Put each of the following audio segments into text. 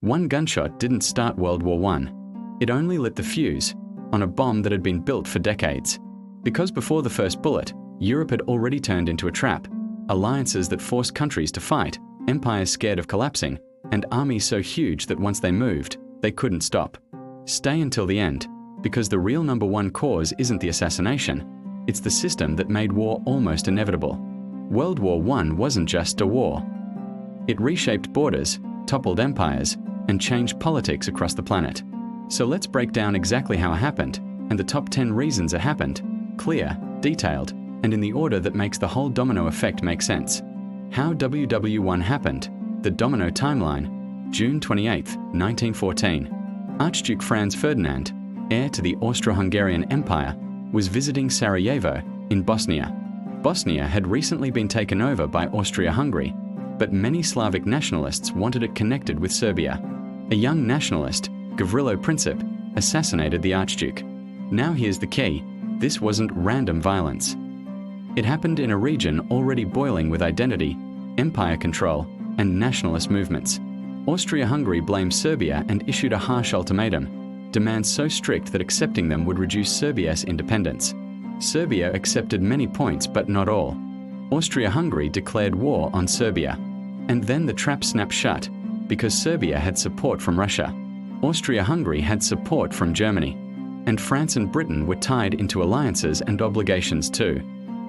One gunshot didn't start World War I. It only lit the fuse on a bomb that had been built for decades. Because before the first bullet, Europe had already turned into a trap. Alliances that forced countries to fight, empires scared of collapsing, and armies so huge that once they moved, they couldn't stop. Stay until the end, because the real number one cause isn't the assassination. It's the system that made war almost inevitable. World War I wasn't just a war. It reshaped borders, toppled empires, and changed politics across the planet. So let's break down exactly how it happened, and the top 10 reasons it happened, clear, detailed, and in the order that makes the whole domino effect make sense. How WW1 happened, the domino timeline, June 28, 1914. Archduke Franz Ferdinand, heir to the Austro-Hungarian Empire, was visiting Sarajevo in Bosnia. Bosnia had recently been taken over by Austria-Hungary, but many Slavic nationalists wanted it connected with Serbia. A young nationalist, Gavrilo Princip, assassinated the Archduke. Now here's the key: this wasn't random violence. It happened in a region already boiling with identity, empire control, and nationalist movements. Austria-Hungary blamed Serbia and issued a harsh ultimatum, demands so strict that accepting them would reduce Serbia's independence. Serbia accepted many points, but not all. Austria-Hungary declared war on Serbia. And then the trap snapped shut, because Serbia had support from Russia. Austria-Hungary had support from Germany. And France and Britain were tied into alliances and obligations too.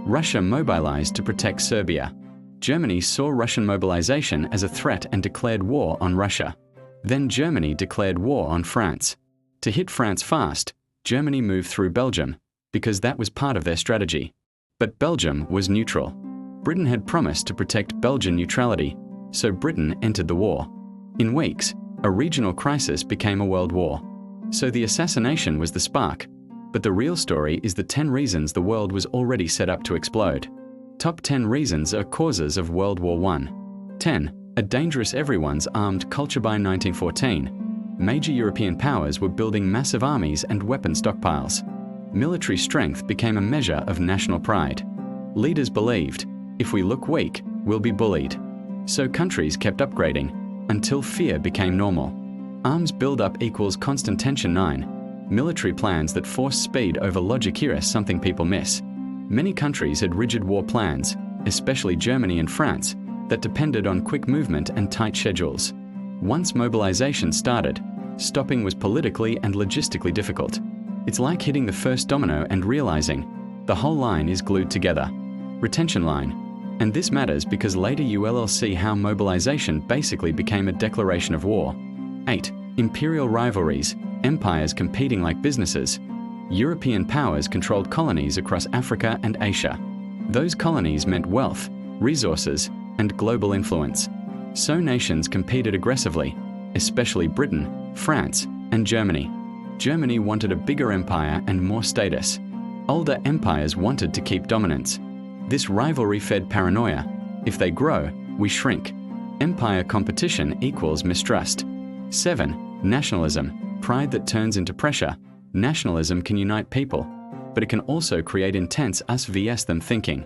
Russia mobilized to protect Serbia. Germany saw Russian mobilization as a threat and declared war on Russia. Then Germany declared war on France. To hit France fast, Germany moved through Belgium, because that was part of their strategy. But Belgium was neutral. Britain had promised to protect Belgian neutrality, so Britain entered the war. In weeks, a regional crisis became a world war. So the assassination was the spark, but the real story is the 10 reasons the world was already set up to explode. Top 10 reasons are causes of World War I. 10. A dangerous everyone's armed culture. By 1914, major European powers were building massive armies and weapon stockpiles. Military strength became a measure of national pride. Leaders believed, if we look weak, we'll be bullied. So countries kept upgrading, until fear became normal. Arms build-up equals constant tension. 9. Military plans that force speed over logic. Here is something people miss. Many countries had rigid war plans, especially Germany and France, that depended on quick movement and tight schedules. Once mobilization started, stopping was politically and logistically difficult. It's like hitting the first domino and realizing the whole line is glued together. Retention line. And this matters because later you'll see how mobilization basically became a declaration of war. 8. Imperial rivalries, empires competing like businesses. European powers controlled colonies across Africa and Asia. Those colonies meant wealth, resources, and global influence. So nations competed aggressively, especially Britain, France, and Germany. Germany wanted a bigger empire and more status. Older empires wanted to keep dominance. This rivalry fed paranoia. If they grow, we shrink. Empire competition equals mistrust. 7. Nationalism, pride that turns into pressure. Nationalism can unite people, but it can also create intense us vs them thinking.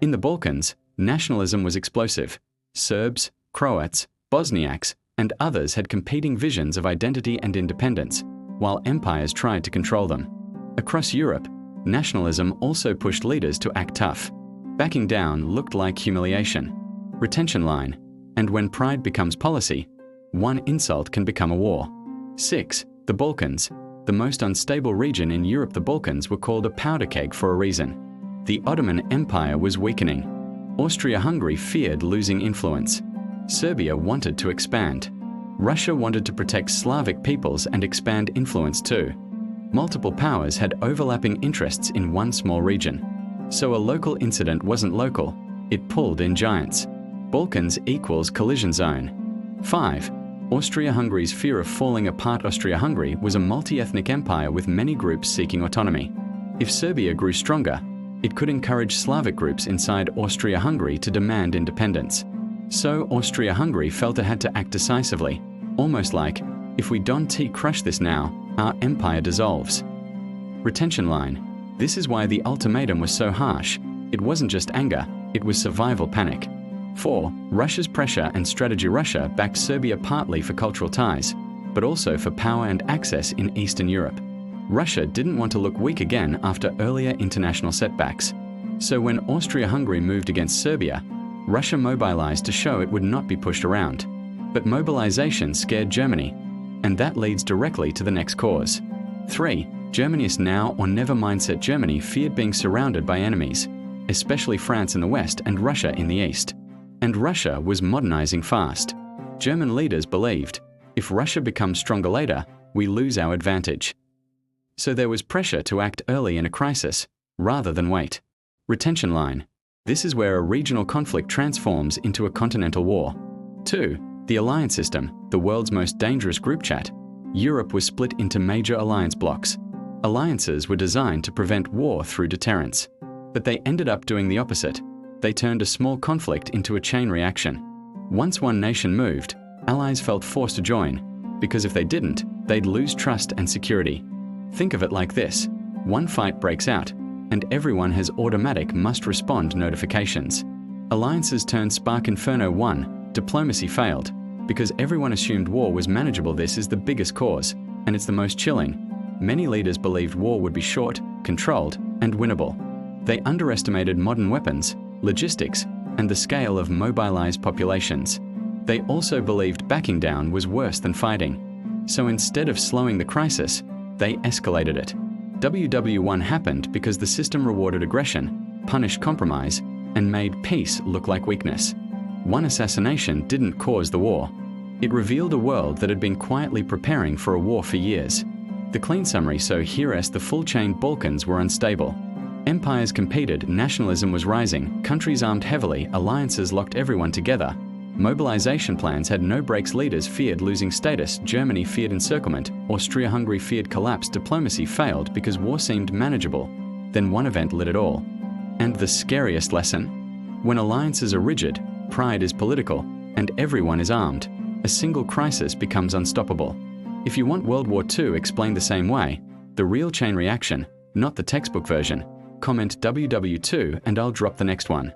In the Balkans, nationalism was explosive. Serbs, Croats, Bosniaks, and others had competing visions of identity and independence, while empires tried to control them. Across Europe, nationalism also pushed leaders to act tough. Backing down looked like humiliation. Retention line. And when pride becomes policy, one insult can become a war. 6. The Balkans. The most unstable region in Europe. The Balkans were called a powder keg for a reason. The Ottoman Empire was weakening. Austria-Hungary feared losing influence. Serbia wanted to expand. Russia wanted to protect Slavic peoples and expand influence too. Multiple powers had overlapping interests in one small region. So a local incident wasn't local, it pulled in giants. Balkans equals collision zone. 5. Austria-Hungary's fear of falling apart. Austria-Hungary was a multi-ethnic empire with many groups seeking autonomy. If Serbia grew stronger, it could encourage Slavic groups inside Austria-Hungary to demand independence. So Austria-Hungary felt it had to act decisively, almost like, if we don't crush this now, our empire dissolves. Retention line. This is why the ultimatum was so harsh. It wasn't just anger, it was survival panic. 4. Russia's pressure and strategy. Russia backed Serbia partly for cultural ties, but also for power and access in Eastern Europe. Russia didn't want to look weak again after earlier international setbacks. So when Austria-Hungary moved against Serbia, Russia mobilized to show it would not be pushed around. But mobilization scared Germany, and that leads directly to the next cause. 3. Germany's now or never mindset. Germany feared being surrounded by enemies, especially France in the west and Russia in the east. And Russia was modernizing fast. German leaders believed, if Russia becomes stronger later, we lose our advantage. So there was pressure to act early in a crisis, rather than wait. Retention line. This is where a regional conflict transforms into a continental war. 2. The alliance system, the world's most dangerous group chat. Europe was split into major alliance blocks. Alliances were designed to prevent war through deterrence. But they ended up doing the opposite. They turned a small conflict into a chain reaction. Once one nation moved, allies felt forced to join, because if they didn't, they'd lose trust and security. Think of it like this. One fight breaks out, and everyone has automatic must-respond notifications. Alliances turned Spark Inferno 1, diplomacy failed, because everyone assumed war was manageable. This is the biggest cause, and it's the most chilling. Many leaders believed war would be short, controlled, and winnable. They underestimated modern weapons, logistics, and the scale of mobilized populations. They also believed backing down was worse than fighting. So instead of slowing the crisis, they escalated it. WW1 happened because the system rewarded aggression, punished compromise, and made peace look like weakness. One assassination didn't cause the war. It revealed a world that had been quietly preparing for a war for years. The clean summary. So here's the full chain. Balkans were unstable. Empires competed, nationalism was rising, countries armed heavily, alliances locked everyone together. Mobilization plans had no breaks. Leaders feared losing status. Germany feared encirclement. Austria-Hungary feared collapse. Diplomacy failed because war seemed manageable. Then one event lit it all. And the scariest lesson? When alliances are rigid, pride is political, and everyone is armed, a single crisis becomes unstoppable. If you want World War II explained the same way, the real chain reaction, not the textbook version, comment WW2 and I'll drop the next one.